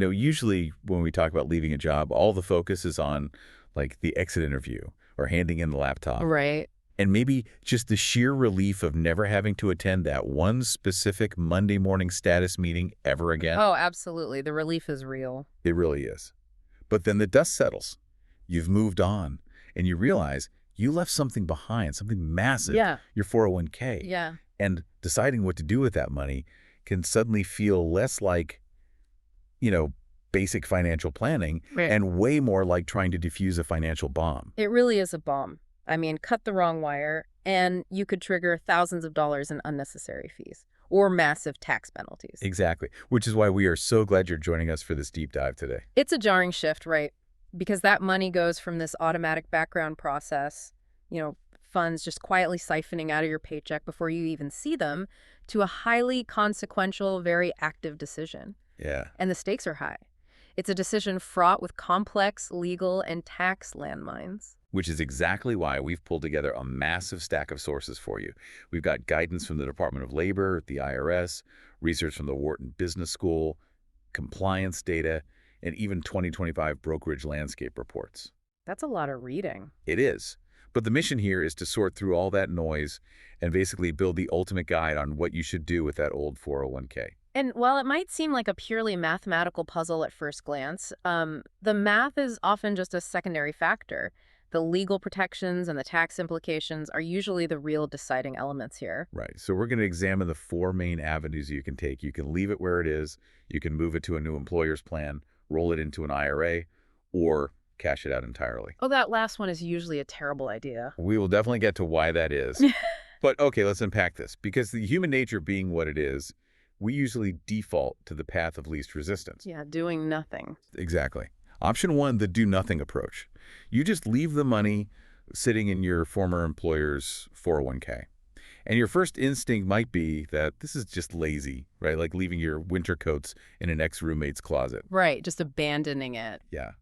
Usually when we talk about leaving a job, all the focus is on like the exit interview or handing in the laptop. Right. And maybe just the sheer relief of never having to attend that one specific Monday morning status meeting ever again. Oh, absolutely. The relief is real. It really is. But then the dust settles. You've moved on, and you realize you left something behind, something massive, Yeah. your 401k. Yeah. And deciding what to do with that money can suddenly feel less like, basic financial planning Right. and way more like trying to defuse a financial bomb. It really is a bomb. I mean, cut the wrong wire, and you could trigger thousands of dollars in unnecessary fees or massive tax penalties. Exactly, which is why we are so glad you're joining us for this deep dive today. It's a jarring shift, right? Because that money goes from this automatic background process, funds just quietly siphoning out of your paycheck before you even see them, to a highly consequential, very active decision. Yeah. And the stakes are high. It's a decision fraught with complex legal and tax landmines. Which is exactly why we've pulled together a massive stack of sources for you. We've got guidance from the Department of Labor, the IRS, research from the Wharton Business School, compliance data, and even 2025 brokerage landscape reports. That's a lot of reading. It is. But the mission here is to sort through all that noise and basically build the ultimate guide on what you should do with that old 401k. And while it might seem like a purely mathematical puzzle at first glance, the math is often just a secondary factor. The legal protections and the tax implications are usually the real deciding elements here. Right. So we're going to examine the four main avenues you can take. You can leave it where it is, you can move it to a new employer's plan, roll it into an IRA, or cash it out entirely. Oh, that last one is usually a terrible idea. We will definitely get to why that is. But okay, let's unpack this. Because the human nature being what it is, we usually default to the path of least resistance. Yeah, doing nothing. Exactly. Option one, the do-nothing approach. You just leave the money sitting in your former employer's 401k. And your first instinct might be that this is just lazy, right? Like leaving your winter coats in an ex-roommate's closet. Right, just abandoning it. Yeah.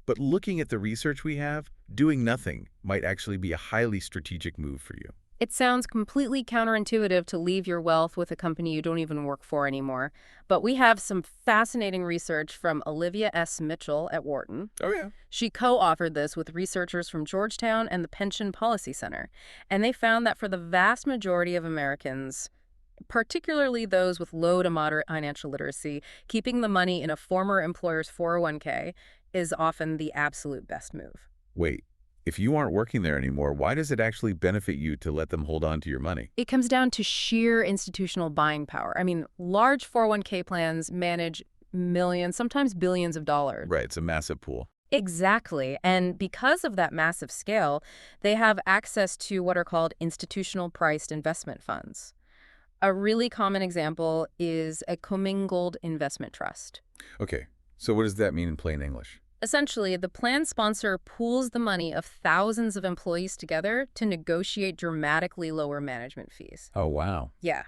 But looking at the research we have, doing nothing might actually be a highly strategic move for you. It sounds completely counterintuitive to leave your wealth with a company you don't even work for anymore. But we have some fascinating research from Olivia S. Mitchell at Wharton. Oh, yeah. She co-authored this with researchers from Georgetown and the Pension Policy Center. And they found that for the vast majority of Americans, particularly those with low to moderate financial literacy, keeping the money in a former employer's 401k is often the absolute best move. Wait. If you aren't working there anymore, why does it actually benefit you to let them hold on to your money? It comes down to sheer institutional buying power. I mean, large 401k plans manage millions, sometimes billions of dollars. Right, it's a massive pool. Exactly. And because of that massive scale, they have access to what are called institutional priced investment funds. A really common example is a commingled investment trust. Okay, so what does that mean in plain English? Essentially, the plan sponsor pools the money of thousands of employees together to negotiate dramatically lower management fees. Oh, wow. Yeah.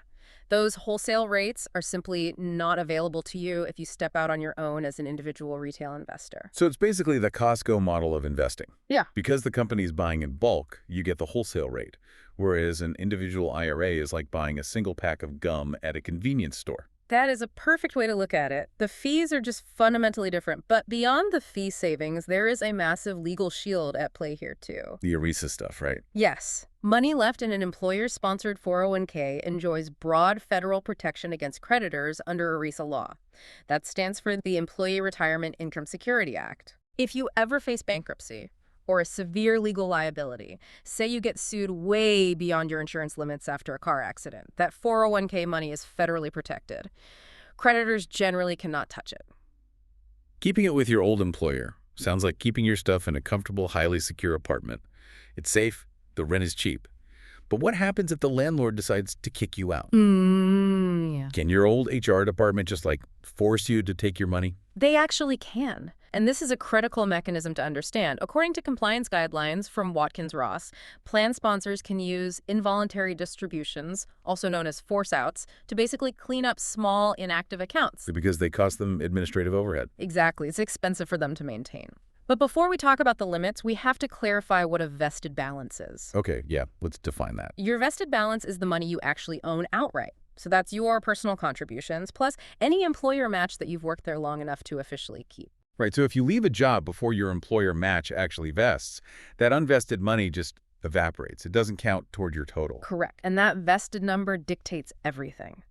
Those wholesale rates are simply not available to you if you step out on your own as an individual retail investor. So it's basically the Costco model of investing. Yeah. Because the company's buying in bulk, you get the wholesale rate, whereas an individual IRA is like buying a single pack of gum at a convenience store. That is a perfect way to look at it. The fees are just fundamentally different, but beyond the fee savings, there is a massive legal shield at play here too. The ERISA stuff, right? Yes. Money left in an employer-sponsored 401k enjoys broad federal protection against creditors under ERISA law. That stands for the Employee Retirement Income Security Act. If you ever face bankruptcy or a severe legal liability, say you get sued way beyond your insurance limits after a car accident, that 401k money is federally protected. Creditors generally cannot touch it. Keeping it with your old employer sounds like keeping your stuff in a comfortable, highly secure apartment. It's safe, the rent is cheap. But what happens if the landlord decides to kick you out? Yeah. Can your old HR department just force you to take your money? They actually can. And this is a critical mechanism to understand. According to compliance guidelines from Watkins Ross, plan sponsors can use involuntary distributions, also known as force outs, to basically clean up small inactive accounts. Because they cost them administrative overhead. Exactly. It's expensive for them to maintain. But before we talk about the limits, we have to clarify what a vested balance is. Okay, yeah, let's define that. Your vested balance is the money you actually own outright. So that's your personal contributions, plus any employer match that you've worked there long enough to officially keep. Right, so if you leave a job before your employer match actually vests, that unvested money just evaporates. It doesn't count toward your total. Correct. And that vested number dictates everything.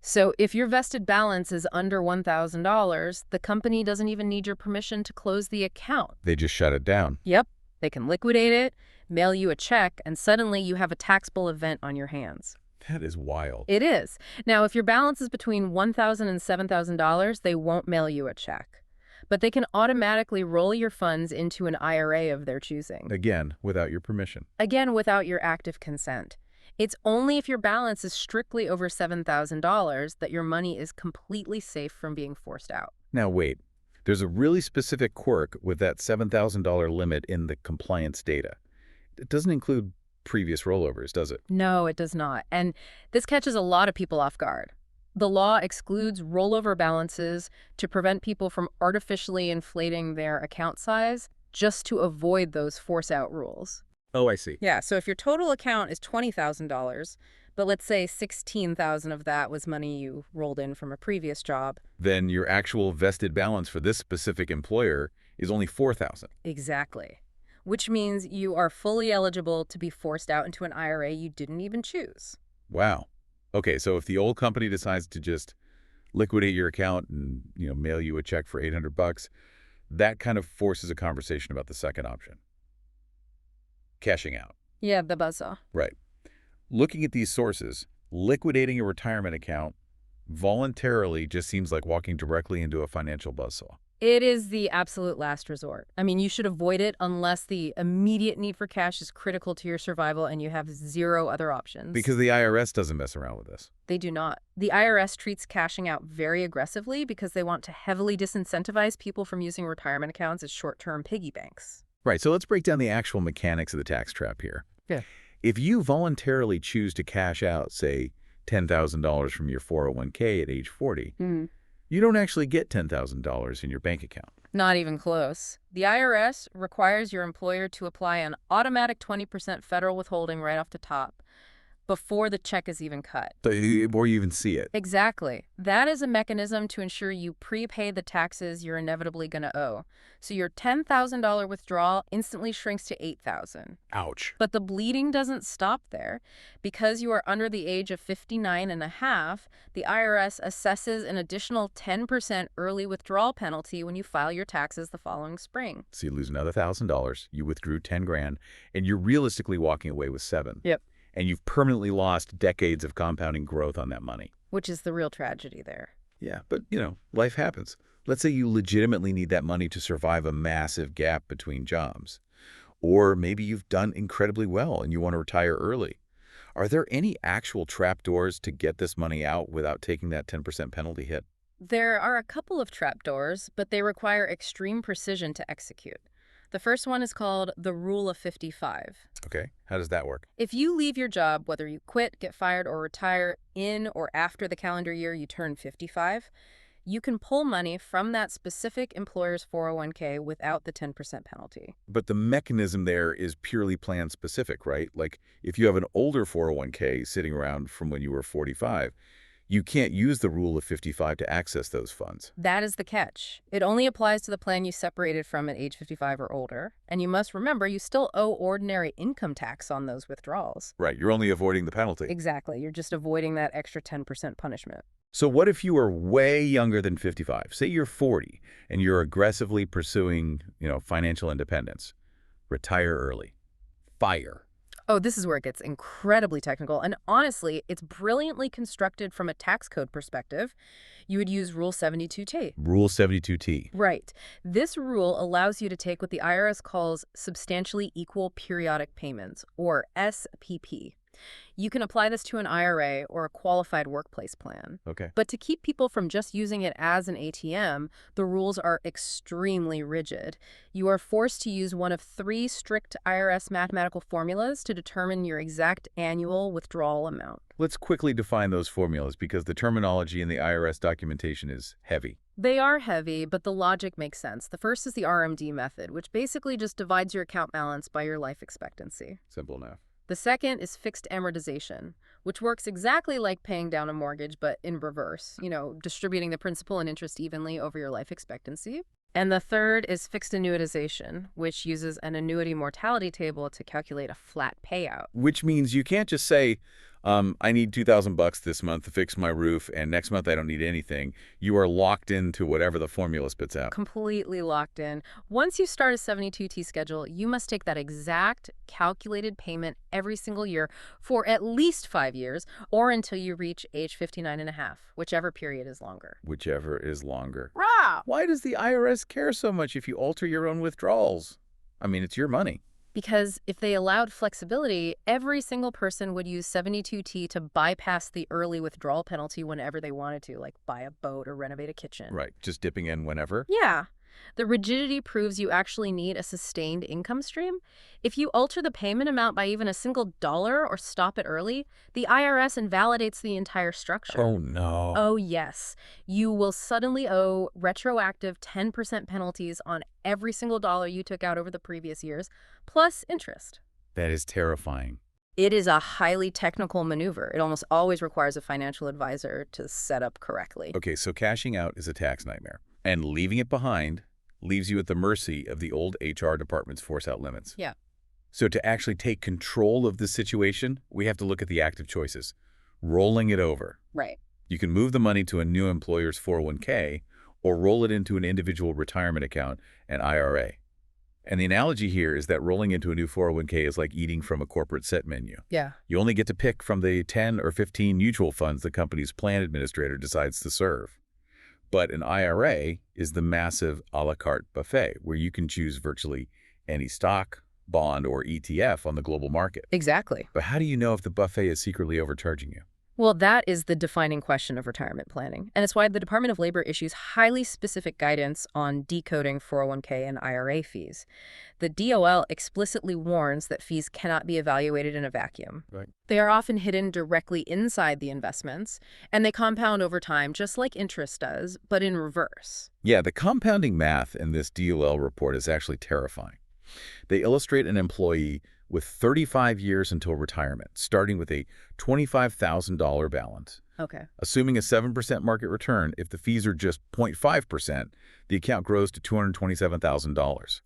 So if your vested balance is under $1,000, the company doesn't even need your permission to close the account. They just shut it down. Yep. They can liquidate it, mail you a check, and suddenly you have a taxable event on your hands. That is wild. It is. Now, if your balance is between $1,000 and $7,000, they won't mail you a check. But they can automatically roll your funds into an IRA of their choosing. Again, without your permission. Again, without your active consent. It's only if your balance is strictly over $7,000 that your money is completely safe from being forced out. Now wait, there's a really specific quirk with that $7,000 limit in the compliance data. It doesn't include previous rollovers, does it? No, it does not. And this catches a lot of people off guard. The law excludes rollover balances to prevent people from artificially inflating their account size just to avoid those force-out rules. Oh, I see. Yeah, so if your total account is $20,000, but let's say $16,000 of that was money you rolled in from a previous job. Then your actual vested balance for this specific employer is only $4,000. Exactly. Which means you are fully eligible to be forced out into an IRA you didn't even choose. Wow. Okay, so if the old company decides to just liquidate your account and, mail you a check for $800, that kind of forces a conversation about the second option. Cashing out. Yeah, the buzzsaw. Right. Looking at these sources, liquidating a retirement account voluntarily just seems like walking directly into a financial buzzsaw. It is the absolute last resort. I mean, you should avoid it unless the immediate need for cash is critical to your survival and you have zero other options. Because the IRS doesn't mess around with this. They do not. The IRS treats cashing out very aggressively because they want to heavily disincentivize people from using retirement accounts as short-term piggy banks. Right, so let's break down the actual mechanics of the tax trap here. Yeah. If you voluntarily choose to cash out, say, $10,000 from your 401k at age 40, you don't actually get $10,000 in your bank account. Not even close. The IRS requires your employer to apply an automatic 20% federal withholding right off the top before the check is even cut. Before you even see it. Exactly. That is a mechanism to ensure you prepay the taxes you're inevitably going to owe. So your $10,000 withdrawal instantly shrinks to $8,000. Ouch. But the bleeding doesn't stop there. Because you are under the age of 59 and a half, the IRS assesses an additional 10% early withdrawal penalty when you file your taxes the following spring. So you lose another $1,000, you withdrew 10 grand, and you're realistically walking away with 7. Yep. And you've permanently lost decades of compounding growth on that money. Which is the real tragedy there. Yeah, but, life happens. Let's say you legitimately need that money to survive a massive gap between jobs. Or maybe you've done incredibly well and you want to retire early. Are there any actual trapdoors to get this money out without taking that 10% penalty hit? There are a couple of trapdoors, but they require extreme precision to execute. The first one is called the Rule of 55. Okay, how does that work? If you leave your job, whether you quit, get fired, or retire in or after the calendar year you turn 55, you can pull money from that specific employer's 401k without the 10% penalty. But the mechanism there is purely plan specific, right? Like if you have an older 401k sitting around from when you were 45, you can't use the Rule of 55 to access those funds. That is the catch. It only applies to the plan you separated from at age 55 or older. And you must remember, you still owe ordinary income tax on those withdrawals. Right, you're only avoiding the penalty. Exactly. You're just avoiding that extra 10% punishment. So what if you are way younger than 55? Say you're 40 and you're aggressively pursuing, financial independence. Retire early. FIRE. Oh, this is where it gets incredibly technical. And honestly, it's brilliantly constructed from a tax code perspective. You would use Rule 72T. Rule 72T. Right. This rule allows you to take what the IRS calls substantially equal periodic payments, or SPP. You can apply this to an IRA or a qualified workplace plan. Okay. But to keep people from just using it as an ATM, the rules are extremely rigid. You are forced to use one of 3 strict IRS mathematical formulas to determine your exact annual withdrawal amount. Let's quickly define those formulas because the terminology in the IRS documentation is heavy. They are heavy, but the logic makes sense. The first is the RMD method, which basically just divides your account balance by your life expectancy. Simple enough. The second is fixed amortization, which works exactly like paying down a mortgage, but in reverse, distributing the principal and interest evenly over your life expectancy. And the third is fixed annuitization, which uses an annuity mortality table to calculate a flat payout. Which means you can't just say, I need $2,000 this month to fix my roof, and next month I don't need anything. You are locked into whatever the formula spits out. Completely locked in. Once you start a 72T schedule, you must take that exact calculated payment every single year for at least 5 years or until you reach age 59 and a half, whichever period is longer. Whichever is longer. Rah! Why does the IRS care so much if you alter your own withdrawals? I mean, it's your money. Because if they allowed flexibility, every single person would use 72T to bypass the early withdrawal penalty whenever they wanted to, like buy a boat or renovate a kitchen. Right, just dipping in whenever. Yeah. The rigidity proves you actually need a sustained income stream. If you alter the payment amount by even a single dollar or stop it early, the IRS invalidates the entire structure. Oh, no. Oh, yes. You will suddenly owe retroactive 10% penalties on every single dollar you took out over the previous years, plus interest. That is terrifying. It is a highly technical maneuver. It almost always requires a financial advisor to set up correctly. Okay, so cashing out is a tax nightmare. And leaving it behind leaves you at the mercy of the old HR department's force-out limits. Yeah. So to actually take control of the situation, we have to look at the active choices. Rolling it over. Right. You can move the money to a new employer's 401k or roll it into an individual retirement account, an IRA. And the analogy here is that rolling into a new 401k is like eating from a corporate set menu. Yeah. You only get to pick from the 10 or 15 mutual funds the company's plan administrator decides to serve. But an IRA is the massive a la carte buffet where you can choose virtually any stock, bond, or ETF on the global market. Exactly. But how do you know if the buffet is secretly overcharging you? Well, that is the defining question of retirement planning, and it's why the Department of Labor issues highly specific guidance on decoding 401k and IRA fees. The DOL explicitly warns that fees cannot be evaluated in a vacuum. Right. They are often hidden directly inside the investments, and they compound over time just like interest does, but in reverse. Yeah, the compounding math in this DOL report is actually terrifying. They illustrate an employee with 35 years until retirement, starting with a $25,000 balance. Okay. Assuming a 7% market return, if the fees are just 0.5%, the account grows to $227,000.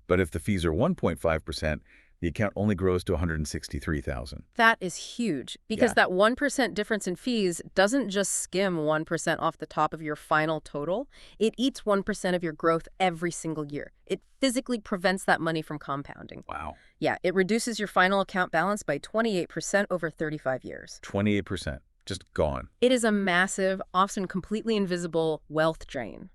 But if the fees are 1.5%, the account only grows to $163,000. That is huge, because Yeah. that 1% difference in fees doesn't just skim 1% off the top of your final total. It eats 1% of your growth every single year. It physically prevents that money from compounding. Wow. Yeah, it reduces your final account balance by 28% over 35 years. 28%. Just gone. It is a massive, often completely invisible wealth drain.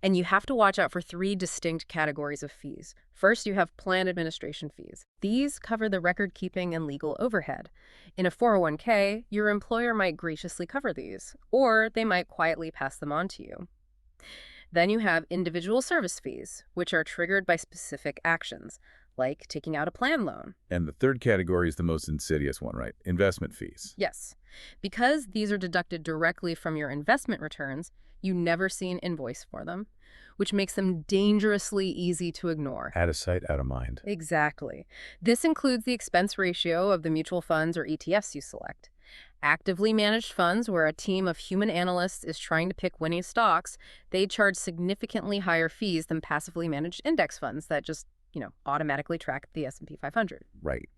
And you have to watch out for 3 distinct categories of fees. First, you have plan administration fees. These cover the record-keeping and legal overhead. In a 401k, your employer might graciously cover these, or they might quietly pass them on to you. Then you have individual service fees, which are triggered by specific actions, like taking out a plan loan. And the third category is the most insidious one, right? Investment fees. Yes. Because these are deducted directly from your investment returns, you never see an invoice for them, which makes them dangerously easy to ignore. Out of sight, out of mind. Exactly. This includes the expense ratio of the mutual funds or ETFs you select. Actively managed funds, where a team of human analysts is trying to pick winning stocks, they charge significantly higher fees than passively managed index funds that just automatically track the S&P 500. Right.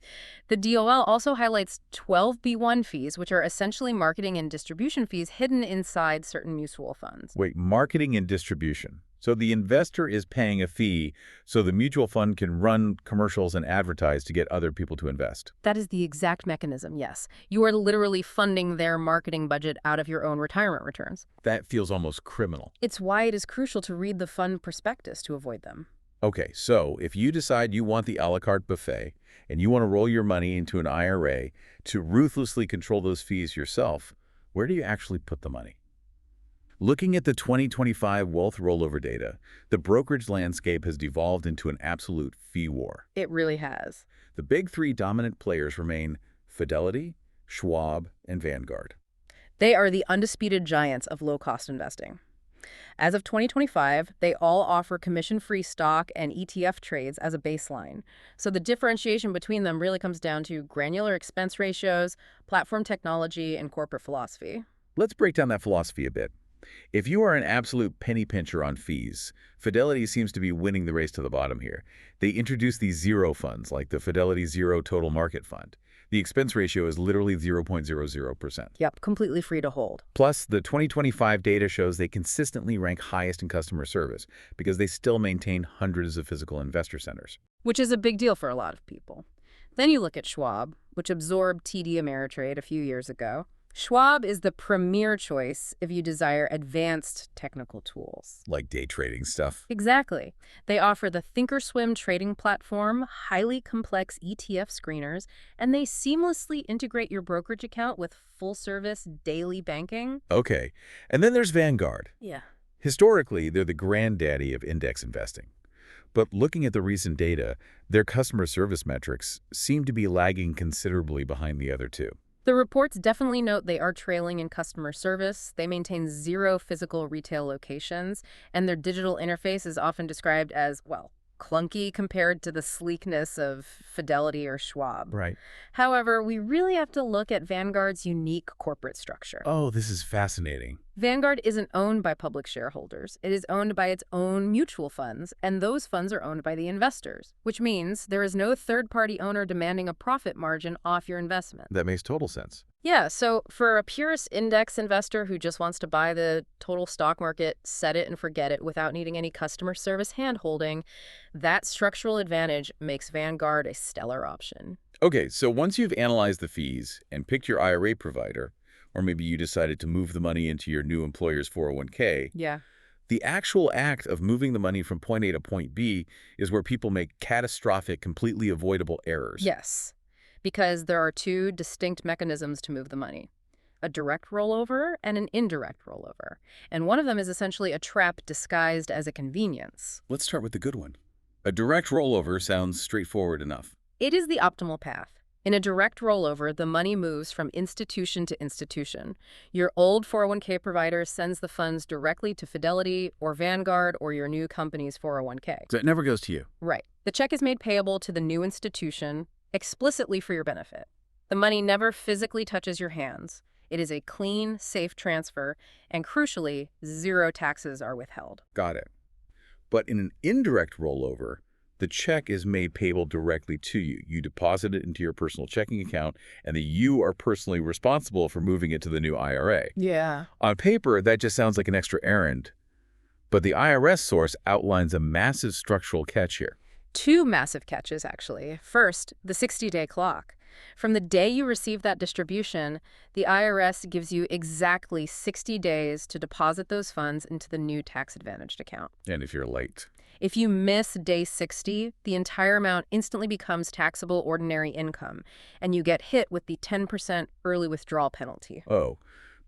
The DOL also highlights 12B1 fees, which are essentially marketing and distribution fees hidden inside certain mutual funds. Wait, marketing and distribution. So the investor is paying a fee so the mutual fund can run commercials and advertise to get other people to invest. That is the exact mechanism, yes. You are literally funding their marketing budget out of your own retirement returns. That feels almost criminal. It's why it is crucial to read the fund prospectus to avoid them. Okay, so if you decide you want the a la carte buffet and you want to roll your money into an IRA to ruthlessly control those fees yourself, where do you actually put the money? Looking at the 2025 wealth rollover data, the brokerage landscape has devolved into an absolute fee war. It really has. The big 3 dominant players remain Fidelity, Schwab, and Vanguard. They are the undisputed giants of low-cost investing. As of 2025, they all offer commission-free stock and ETF trades as a baseline. So the differentiation between them really comes down to granular expense ratios, platform technology, and corporate philosophy. Let's break down that philosophy a bit. If you are an absolute penny pincher on fees, Fidelity seems to be winning the race to the bottom here. They introduced these zero funds, like the Fidelity Zero Total Market Fund. The expense ratio is literally 0.00%. Yep, completely free to hold. Plus, the 2025 data shows they consistently rank highest in customer service because they still maintain hundreds of physical investor centers. Which is a big deal for a lot of people. Then you look at Schwab, which absorbed TD Ameritrade a few years ago. Schwab is the premier choice if you desire advanced technical tools. Like day trading stuff. Exactly. They offer the thinkorswim trading platform, highly complex ETF screeners, and they seamlessly integrate your brokerage account with full-service daily banking. Okay. And then there's Vanguard. Yeah. Historically, they're the granddaddy of index investing. But looking at the recent data, their customer service metrics seem to be lagging considerably behind the other two. The reports definitely note they are trailing in customer service. They maintain 0 physical retail locations, and their digital interface is often described as, well, clunky compared to the sleekness of Fidelity or Schwab. Right. However, we really have to look at Vanguard's unique corporate structure. Oh, this is fascinating. Vanguard isn't owned by public shareholders. It is owned by its own mutual funds, and those funds are owned by the investors, which means there is no third-party owner demanding a profit margin off your investment. That makes total sense. Yeah, so for a purist index investor who just wants to buy the total stock market, set it and forget it without needing any customer service handholding, that structural advantage makes Vanguard a stellar option. Okay, so once you've analyzed the fees and picked your IRA provider, or maybe you decided to move the money into your new employer's 401k, Yeah. the actual act of moving the money from point A to point B is where people make catastrophic, completely avoidable errors. Yes, because there are 2 distinct mechanisms to move the money: a direct rollover and an indirect rollover. And one of them is essentially a trap disguised as a convenience. Let's start with the good one. A direct rollover sounds straightforward enough. It is the optimal path. In a direct rollover, the money moves from institution to institution. Your old 401k provider sends the funds directly to Fidelity or Vanguard or your new company's 401k. So it never goes to you. Right. The check is made payable to the new institution explicitly for your benefit. The money never physically touches your hands. It is a clean, safe transfer, and crucially, 0 taxes are withheld. Got it. But in an indirect rollover, the check is made payable directly to you. You deposit it into your personal checking account, and then you are personally responsible for moving it to the new IRA. Yeah. On paper, that just sounds like an extra errand. But the IRS source outlines a massive structural catch here. 2 massive catches, actually. First, the 60-day clock. From the day you receive that distribution, the IRS gives you exactly 60 days to deposit those funds into the new tax-advantaged account. And if you're late. If you miss day 60, the entire amount instantly becomes taxable ordinary income, and you get hit with the 10% early withdrawal penalty. Oh,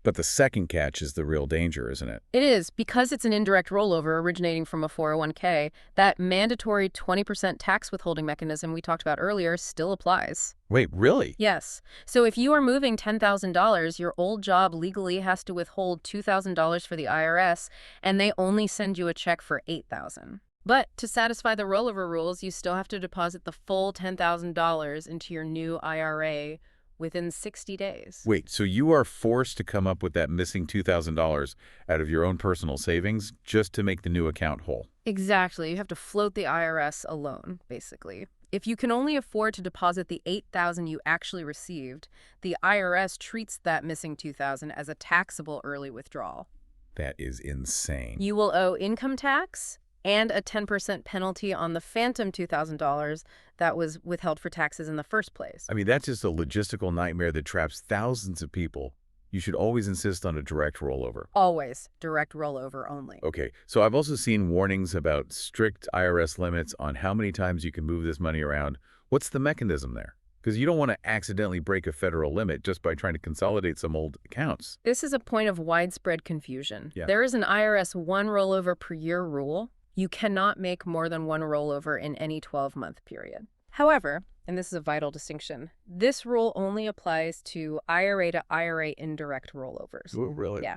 but the second catch is the real danger, isn't it? It is. Because it's an indirect rollover originating from a 401k, that mandatory 20% tax withholding mechanism we talked about earlier still applies. Wait, really? Yes. So if you are moving $10,000, your old job legally has to withhold $2,000 for the IRS, and they only send you a check for $8,000. But to satisfy the rollover rules, you still have to deposit the full $10,000 into your new IRA within 60 days. Wait, so you are forced to come up with that missing $2,000 out of your own personal savings just to make the new account whole? Exactly. You have to float the IRS alone, basically. If you can only afford to deposit the $8,000 you actually received, the IRS treats that missing $2,000 as a taxable early withdrawal. That is insane. You will owe income tax and a 10% penalty on the phantom $2,000 that was withheld for taxes in the first place. I mean, that's just a logistical nightmare that traps thousands of people. You should always insist on a direct rollover. Always direct rollover only. Okay, so I've also seen warnings about strict IRS limits on how many times you can move this money around. What's the mechanism there? Because you don't want to accidentally break a federal limit just by trying to consolidate some old accounts. This is a point of widespread confusion. Yeah. There is an IRS 1 rollover per year rule. You cannot make more than 1 rollover in any 12-month period. However, and this is a vital distinction, this rule only applies to IRA indirect rollovers. Oh, really? Yeah.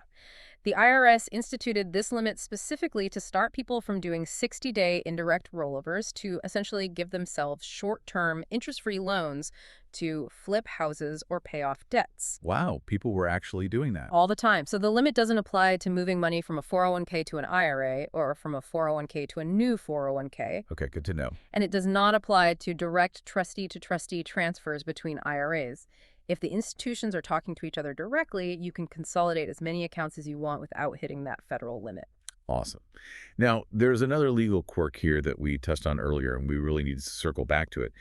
The IRS instituted this limit specifically to start people from doing 60-day indirect rollovers to essentially give themselves short-term interest-free loans to flip houses or pay off debts. Wow, people were actually doing that. All the time. So the limit doesn't apply to moving money from a 401k to an IRA or from a 401k to a new 401k. Okay, good to know. And it does not apply to direct trustee-to-trustee transfers between IRAs. If the institutions are talking to each other directly, you can consolidate as many accounts as you want without hitting that federal limit. Awesome. Now, there's another legal quirk here that we touched on earlier, and we really need to circle back to it.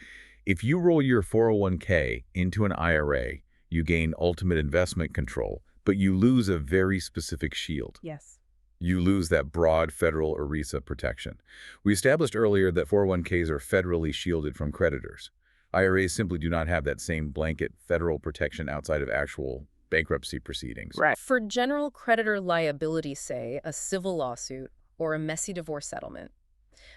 If you roll your 401k into an IRA, you gain ultimate investment control, but you lose a very specific shield. Yes. You lose that broad federal ERISA protection. We established earlier that 401ks are federally shielded from creditors. IRAs simply do not have that same blanket federal protection outside of actual bankruptcy proceedings. Right. For general creditor liability, say, a civil lawsuit or a messy divorce settlement,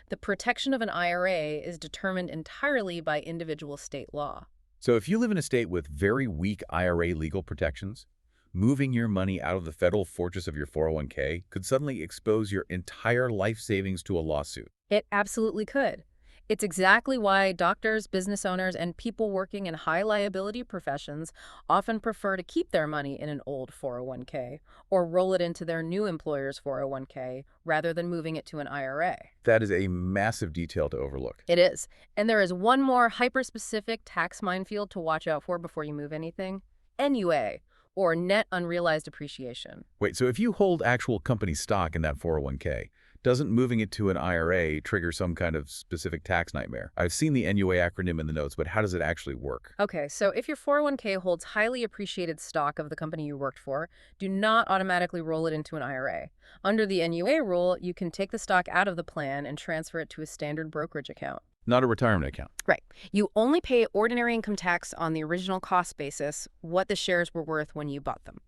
the protection of an IRA is determined entirely by individual state law. So if you live in a state with very weak IRA legal protections, moving your money out of the federal fortress of your 401k could suddenly expose your entire life savings to a lawsuit. It absolutely could. It's exactly why doctors, business owners, and people working in high liability professions often prefer to keep their money in an old 401k or roll it into their new employer's 401k rather than moving it to an IRA. That is a massive detail to overlook. It is. And there is one more hyper-specific tax minefield to watch out for before you move anything. NUA, or net unrealized appreciation. Wait, so if you hold actual company stock in that 401k, doesn't moving it to an IRA trigger some kind of specific tax nightmare? I've seen the NUA acronym in the notes, but how does it actually work? Okay, so if your 401k holds highly appreciated stock of the company you worked for, do not automatically roll it into an IRA. Under the NUA rule, you can take the stock out of the plan and transfer it to a standard brokerage account. Not a retirement account. Right. You only pay ordinary income tax on the original cost basis, what the shares were worth when you bought them.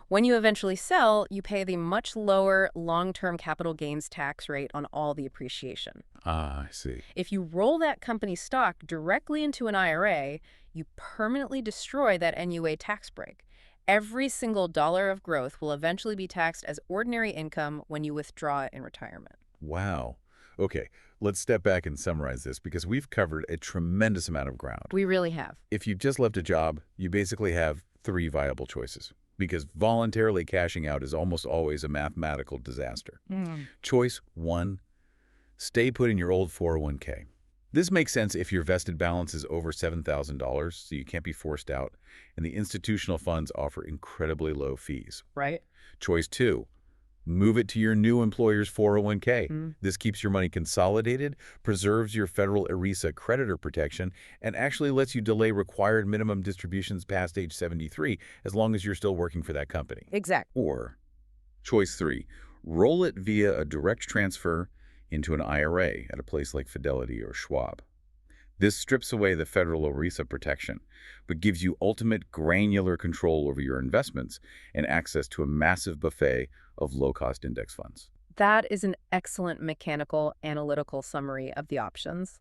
When you eventually sell, you pay the much lower long-term capital gains tax rate on all the appreciation. Ah, I see. If you roll that company's stock directly into an IRA, you permanently destroy that NUA tax break. Every single dollar of growth will eventually be taxed as ordinary income when you withdraw it in retirement. Wow. Okay, let's step back and summarize this because we've covered a tremendous amount of ground. We really have. If you just left a job, you basically have 3 viable choices because voluntarily cashing out is almost always a mathematical disaster. Choice 1, stay put in your old 401k. This makes sense if your vested balance is over $7,000, so you can't be forced out, and the institutional funds offer incredibly low fees. Right? Choice 2, move it to your new employer's 401k. This keeps your money consolidated, preserves your federal ERISA creditor protection, and actually lets you delay required minimum distributions past age 73 as long as you're still working for that company. Exactly. Or choice 3, roll it via a direct transfer into an IRA at a place like Fidelity or Schwab. This strips away the federal ERISA protection, but gives you ultimate granular control over your investments and access to a massive buffet of low-cost index funds. That is an excellent mechanical, analytical summary of the options.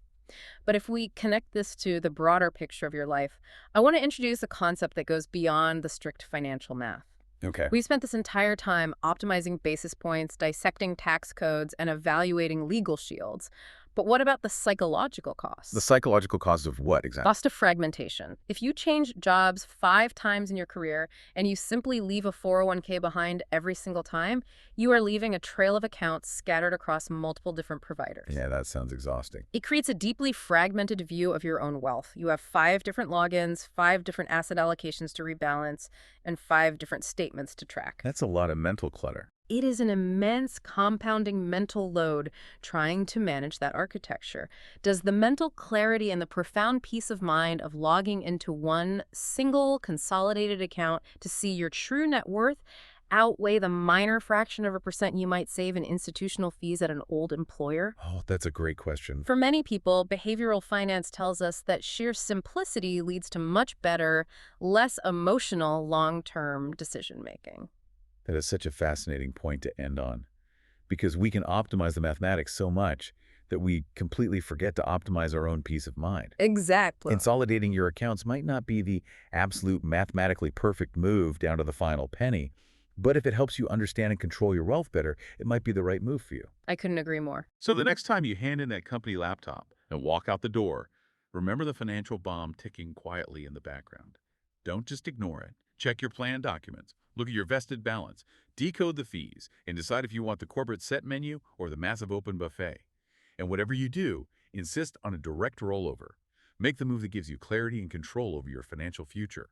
But if we connect this to the broader picture of your life, I want to introduce a concept that goes beyond the strict financial math. Okay. We spent this entire time optimizing basis points, dissecting tax codes, and evaluating legal shields. But what about the psychological costs? The psychological cost of what exactly? Cost of fragmentation. If you change jobs 5 times in your career and you simply leave a 401k behind every single time, you are leaving a trail of accounts scattered across multiple different providers. Yeah, that sounds exhausting. It creates a deeply fragmented view of your own wealth. You have 5 different logins, 5 different asset allocations to rebalance, and 5 different statements to track. That's a lot of mental clutter. It is an immense compounding mental load trying to manage that architecture. Does the mental clarity and the profound peace of mind of logging into one single consolidated account to see your true net worth outweigh the minor fraction of a percent you might save in institutional fees at an old employer? Oh, that's a great question. For many people, behavioral finance tells us that sheer simplicity leads to much better, less emotional long-term decision-making. That is such a fascinating point to end on, because we can optimize the mathematics so much that we completely forget to optimize our own peace of mind. Exactly. Consolidating your accounts might not be the absolute mathematically perfect move down to the final penny, But if it helps you understand and control your wealth better, it might be the right move for you. I couldn't agree more. So the next time you hand in that company laptop and walk out the door, remember the financial bomb ticking quietly in the background. Don't just ignore it. Check your plan documents. Look at your vested balance. Decode the fees and decide if you want the corporate set menu or the massive open buffet. And whatever you do, insist on a direct rollover. Make the move that gives you clarity and control over your financial future.